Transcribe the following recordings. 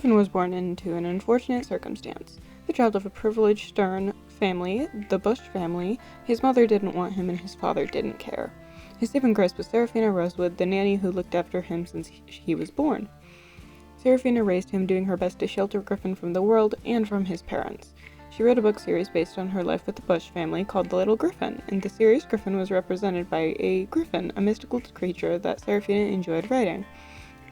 Griffin was born into an unfortunate circumstance. The child of a privileged, stern family, the Bush family, his mother didn't want him and his father didn't care. His saving grace was Seraphina Rosewood, the nanny who looked after him since he was born. Seraphina raised him, doing her best to shelter Griffin from the world and from his parents. She wrote a book series based on her life with the Bush family called The Little Griffin. In the series, Griffin was represented by a griffin, a mystical creature that Seraphina enjoyed writing.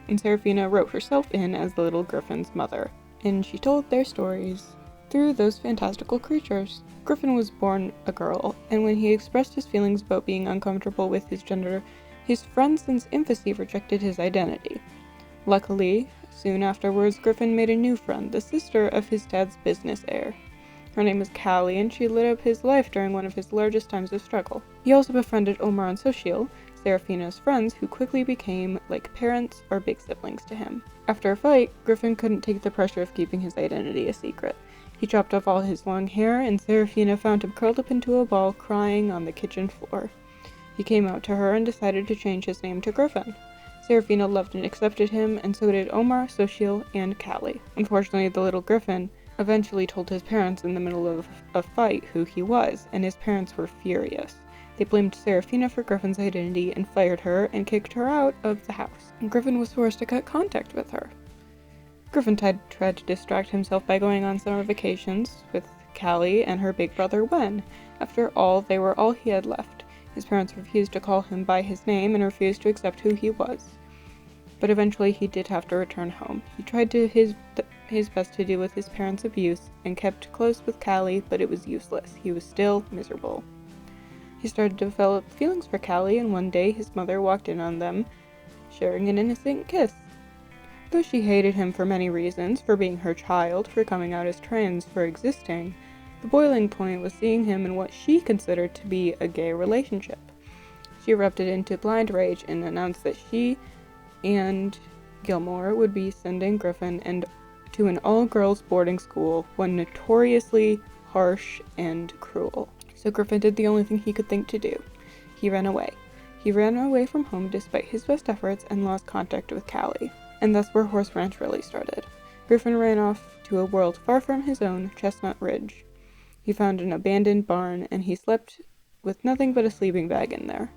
And Seraphina wrote herself in as the little Griffin's mother. And she told their stories through those fantastical creatures. Griffin was born a girl, and when he expressed his feelings about being uncomfortable with his gender, his friends since infancy rejected his identity. Luckily, soon afterwards, Griffin made a new friend, the sister of his dad's business heir. Her name was Callie, and she lit up his life during one of his largest times of struggle. He also befriended Omar and Sochiel, Seraphina's friends, who quickly became like parents or big siblings to him. After a fight, Griffin couldn't take the pressure of keeping his identity a secret. He chopped off all his long hair, and Seraphina found him curled up into a ball, crying on the kitchen floor. He came out to her and decided to change his name to Griffin. Seraphina loved and accepted him, and so did Omar, Sochiel, and Callie. Unfortunately, the little Griffin eventually told his parents in the middle of a fight who he was, and his parents were furious. They blamed Seraphina for Griffin's identity and fired her and kicked her out of the house. And Griffin was forced to cut contact with her. Griffin tried to distract himself by going on summer vacations with Callie and her big brother Wen. After all, they were all he had left. His parents refused to call him by his name and refused to accept who he was. But eventually he did have to return home. He tried his best to deal with his parents' abuse and kept close with Callie, but it was useless. He was still miserable. He started to develop feelings for Callie, and one day his mother walked in on them, sharing an innocent kiss. Though she hated him for many reasons, for being her child, for coming out as trans, for existing, the boiling point was seeing him in what she considered to be a gay relationship. She erupted into blind rage and announced that she and Gilmore would be sending Griffin to an all-girls boarding school, one notoriously harsh and cruel. So Griffin did the only thing he could think to do. He ran away. He ran away from home despite his best efforts and lost contact with Callie. And that's where Horse Ranch really started. Griffin ran off to a world far from his own, Chestnut Ridge. He found an abandoned barn, and he slept with nothing but a sleeping bag in there.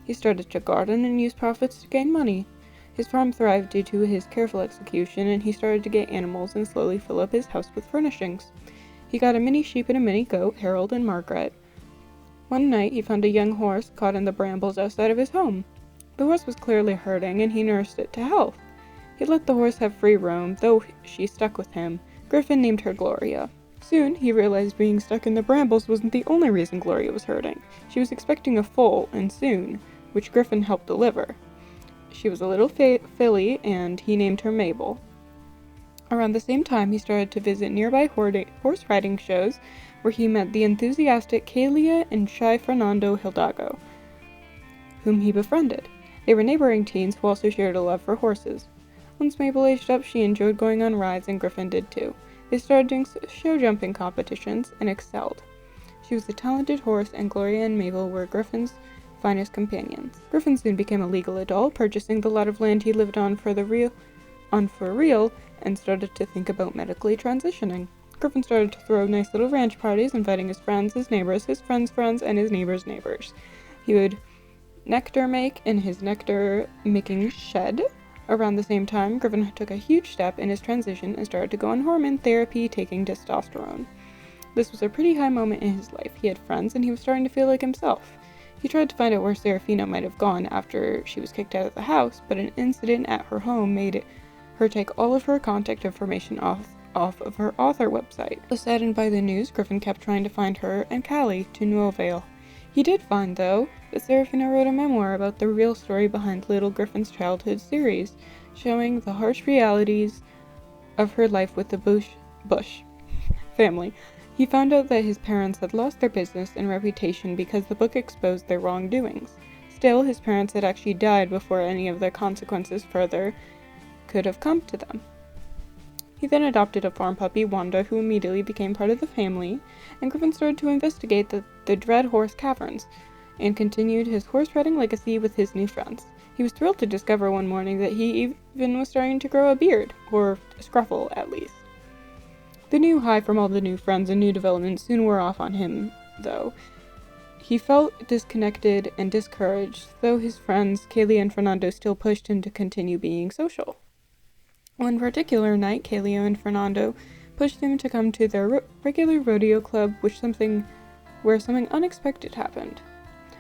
He started to garden and use profits to gain money. His farm thrived due to his careful execution, and he started to get animals and slowly fill up his house with furnishings. He got a mini sheep and a mini goat, Harold and Margaret. One night, he found a young horse caught in the brambles outside of his home. The horse was clearly hurting, and he nursed it to health. He let the horse have free roam, though she stuck with him. Griffin named her Gloria. Soon, he realized being stuck in the brambles wasn't the only reason Gloria was hurting. She was expecting a foal, and soon, which Griffin helped deliver. She was a little filly, and he named her Mabel. Around the same time, he started to visit nearby horse riding shows, where he met the enthusiastic Kalia and shy Fernando Hidalgo, whom he befriended. They were neighboring teens who also shared a love for horses. Once Mabel aged up, she enjoyed going on rides, and Griffin did too. They started doing show jumping competitions and excelled. She was a talented horse, and Gloria and Mabel were Griffin's finest companions. Griffin soon became a legal adult, purchasing the lot of land he lived on for real, and started to think about medically transitioning. Griffin started to throw nice little ranch parties, inviting his friends, his neighbors, his friends' friends, and his neighbors' neighbors. He would nectar make in his nectar-making shed. Around the same time, Griffin took a huge step in his transition and started to go on hormone therapy, taking testosterone. This was a pretty high moment in his life. He had friends, and he was starting to feel like himself. He tried to find out where Seraphina might have gone after she was kicked out of the house, but an incident at her home made her take all of her contact information off of her author website. Saddened by the news, Griffin kept trying to find her and Callie, to no avail. He did find, though, that Seraphina wrote a memoir about the real story behind Little Griffin's childhood series, showing the harsh realities of her life with the Bush family. He found out that his parents had lost their business and reputation because the book exposed their wrongdoings. Still, his parents had actually died before any of the consequences further could have come to them. He then adopted a farm puppy, Wanda, who immediately became part of the family, and Griffin started to investigate the Dread Horse Caverns, and continued his horse riding legacy with his new friends. He was thrilled to discover one morning that he even was starting to grow a beard, or a scruffle at least. The new high from all the new friends and new developments soon wore off on him, though. He felt disconnected and discouraged, though his friends, Kaylee and Fernando, still pushed him to continue being social. One particular night, Kaylee and Fernando pushed him to come to their regular rodeo club, where something unexpected happened.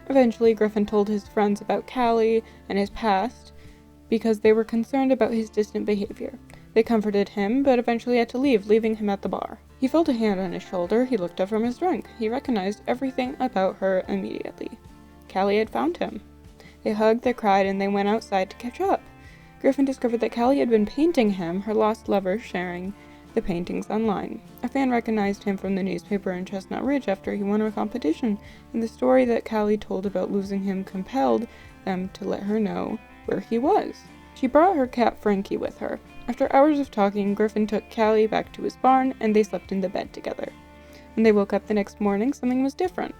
Eventually, Griffin told his friends about Callie and his past because they were concerned about his distant behavior. They comforted him, but eventually had to leave, leaving him at the bar. He felt a hand on his shoulder. He looked up from his drink. He recognized everything about her immediately. Callie had found him. They hugged, they cried, and they went outside to catch up. Griffin discovered that Callie had been painting him, her lost lover, sharing the paintings online. A fan recognized him from the newspaper in Chestnut Ridge after he won a competition, and the story that Callie told about losing him compelled them to let her know where he was. She brought her cat Frankie with her. After hours of talking, Griffin took Callie back to his barn, and they slept in the bed together. When they woke up the next morning, something was different.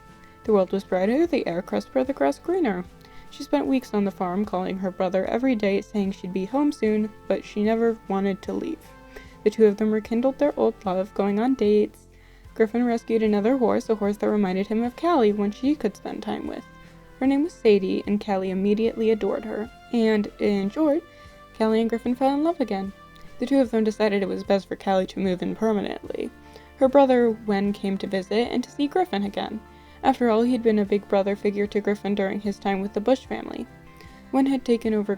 The world was brighter, the air crisper, the grass greener. She spent weeks on the farm, calling her brother every day, saying she'd be home soon, but she never wanted to leave. The two of them rekindled their old love, going on dates. Griffin rescued another horse, a horse that reminded him of Callie, one she could spend time with. Her name was Sadie, and Callie immediately adored her. And, in short, Callie and Griffin fell in love again. The two of them decided it was best for Callie to move in permanently. Her brother, Wen, came to visit and to see Griffin again. After all, he'd been a big brother figure to Griffin during his time with the Bush family. Wen had taken over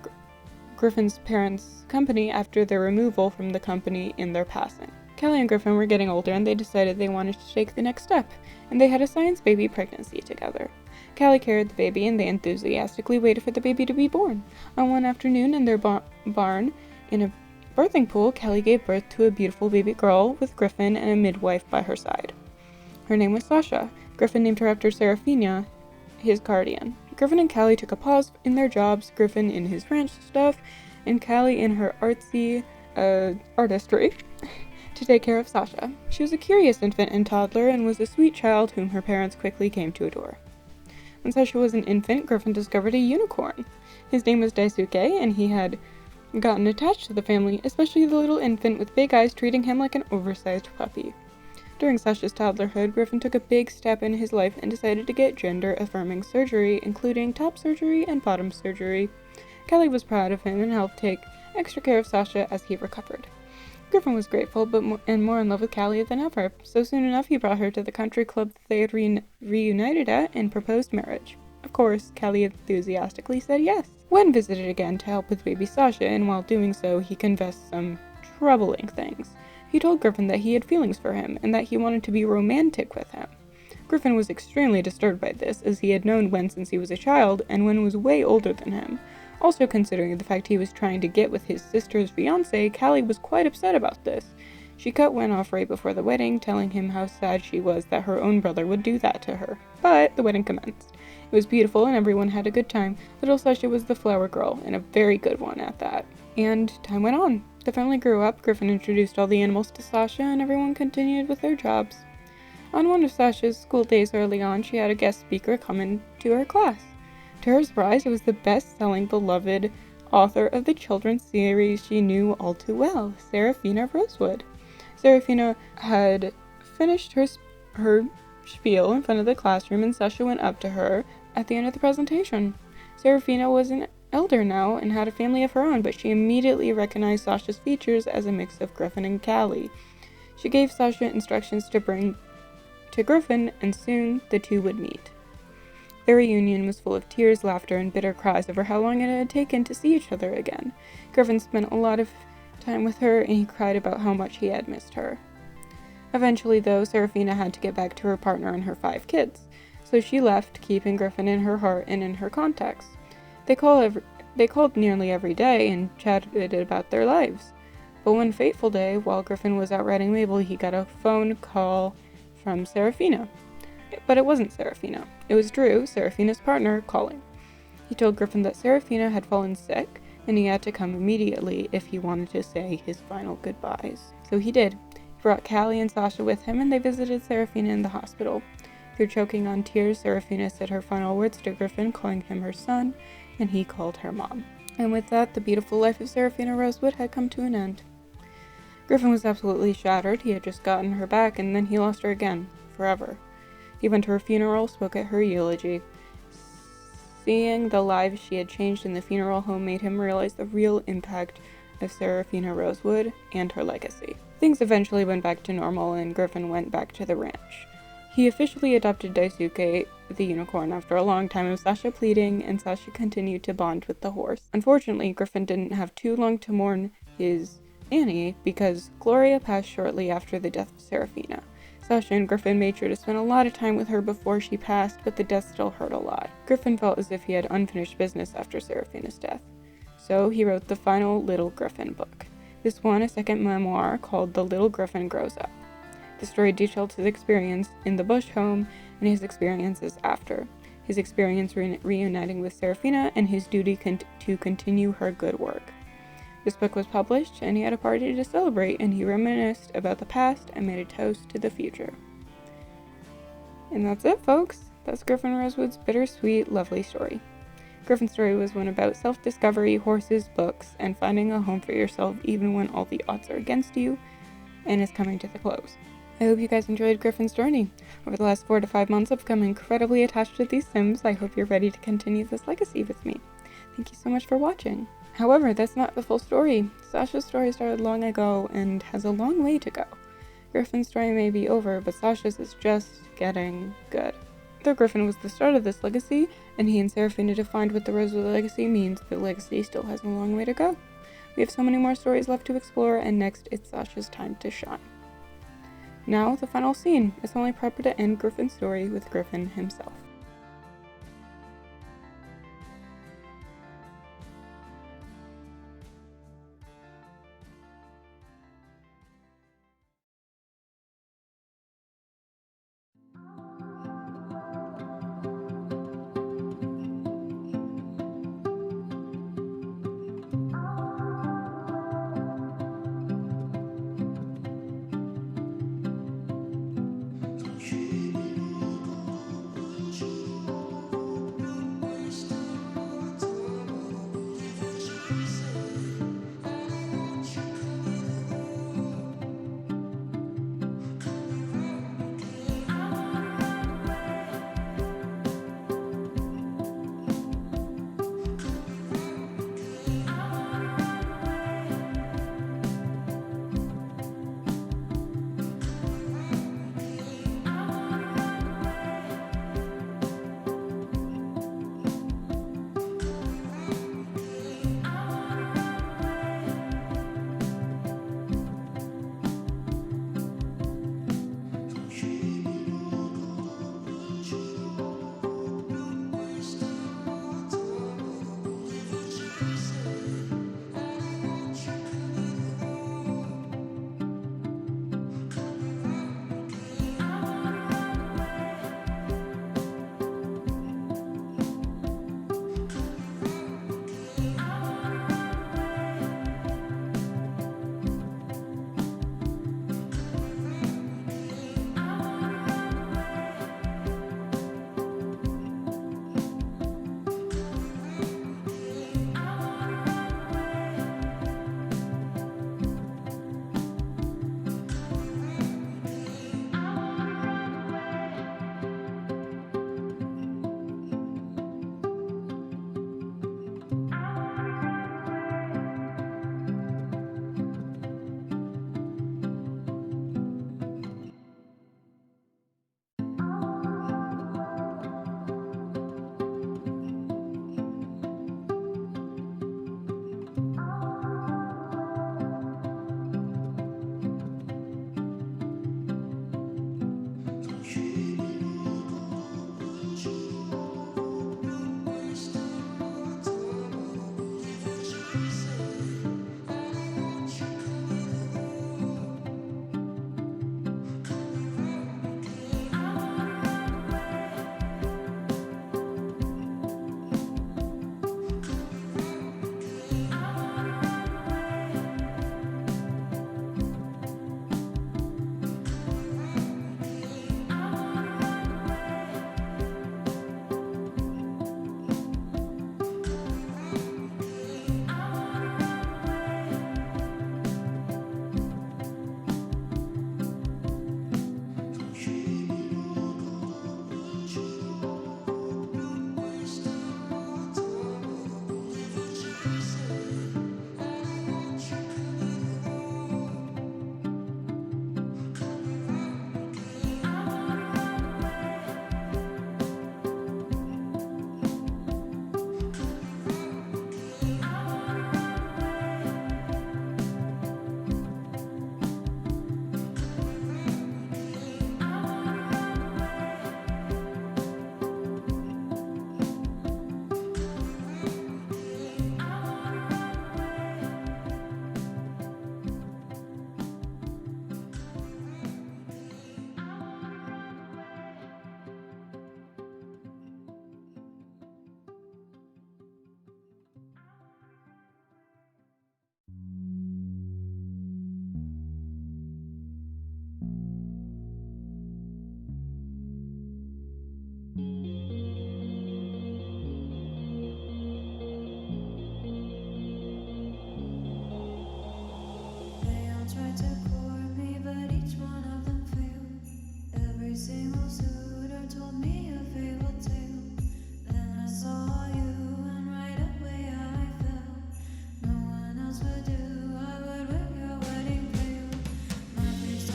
Griffin's parents' company after their removal from the company in their passing. Callie and Griffin were getting older, and they decided they wanted to take the next step, and they had a science baby pregnancy together. Callie carried the baby, and they enthusiastically waited for the baby to be born. On one afternoon in their barn, in a birthing pool, Callie gave birth to a beautiful baby girl with Griffin and a midwife by her side. Her name was Sasha. Griffin named her after Serafina, his guardian. Griffin and Callie took a pause in their jobs, Griffin in his ranch stuff, and Callie in her artsy artistry, to take care of Sasha. She was a curious infant and toddler, and was a sweet child whom her parents quickly came to adore. When Sasha was an infant, Griffin discovered a unicorn. His name was Daisuke, and he had gotten attached to the family, especially the little infant with big eyes treating him like an oversized puppy. During Sasha's toddlerhood, Griffin took a big step in his life and decided to get gender-affirming surgery, including top surgery and bottom surgery. Callie was proud of him and helped take extra care of Sasha as he recovered. Griffin was grateful but more in love with Callie than ever, so soon enough he brought her to the country club that they had reunited at and proposed marriage. Of course, Callie enthusiastically said yes. Wen visited again to help with baby Sasha, and while doing so, he confessed some troubling things. He told Griffin that he had feelings for him, and that he wanted to be romantic with him. Griffin was extremely disturbed by this, as he had known Wen since he was a child, and Wen was way older than him. Also considering the fact he was trying to get with his sister's fiancé, Callie was quite upset about this. She cut Wen off right before the wedding, telling him how sad she was that her own brother would do that to her. But the wedding commenced. It was beautiful, and everyone had a good time. Little Sasha was the flower girl, and a very good one at that. And time went on. The family grew up, Griffin introduced all the animals to Sasha, and everyone continued with their jobs. On one of Sasha's school days early on, she had a guest speaker come into her class. To her surprise, it was the best-selling, beloved author of the children's series she knew all too well, Serafina Rosewood. Serafina had finished her spiel in front of the classroom, and Sasha went up to her at the end of the presentation. Serafina was an elder now and had a family of her own, but she immediately recognized Sasha's features as a mix of Griffin and Callie. She gave Sasha instructions to bring to Griffin, and soon the two would meet. Their reunion was full of tears, laughter, and bitter cries over how long it had taken to see each other again. Griffin spent a lot of time with her, and he cried about how much he had missed her. Eventually, though, Serafina had to get back to her partner and her 5 kids, so she left, keeping Griffin in her heart and in her contacts. They called nearly every day and chatted about their lives. But one fateful day, while Griffin was out riding Mabel, he got a phone call from Serafina. But it wasn't Serafina. It was Drew, Serafina's partner, calling. He told Griffin that Serafina had fallen sick, and he had to come immediately if he wanted to say his final goodbyes. So he did. He brought Callie and Sasha with him, and they visited Serafina in the hospital. Through choking on tears, Serafina said her final words to Griffin, calling him her son, and he called her mom. And with that, the beautiful life of Seraphina Rosewood had come to an end. Griffin was absolutely shattered. He had just gotten her back, and then he lost her again, forever. He went to her funeral, spoke at her eulogy. Seeing the lives she had changed in the funeral home made him realize the real impact of Seraphina Rosewood and her legacy. Things eventually went back to normal, and Griffin went back to the ranch. He officially adopted Daisuke, the unicorn, after a long time of Sasha pleading, and Sasha continued to bond with the horse. Unfortunately, Griffin didn't have too long to mourn his Annie, because Gloria passed shortly after the death of Seraphina. Sasha and Griffin made sure to spend a lot of time with her before she passed, but the death still hurt a lot. Griffin felt as if he had unfinished business after Seraphina's death. So he wrote the final Little Griffin book. This won a second memoir called The Little Griffin Grows Up. The story detailed his experience in the Bush home and his experiences after. His experience reuniting with Seraphina and his duty to continue her good work. This book was published, and he had a party to celebrate, and he reminisced about the past and made a toast to the future. And that's it, folks. That's Griffin Rosewood's bittersweet, lovely story. Griffin's story was one about self-discovery, horses, books, and finding a home for yourself even when all the odds are against you, and is coming to the close. I hope you guys enjoyed Griffin's journey. Over the last 4 to 5 months, I've become incredibly attached to these Sims. I hope you're ready to continue this legacy with me. Thank you so much for watching. However, that's not the full story. Sasha's story started long ago and has a long way to go. Griffin's story may be over, but Sasha's is just getting good. Though Griffin was the start of this legacy, and he and Seraphina defined what the Rosewood legacy means, the legacy still has a long way to go. We have so many more stories left to explore, and next it's Sasha's time to shine. Now, the final scene. It's only proper to end Griffin's story with Griffin himself.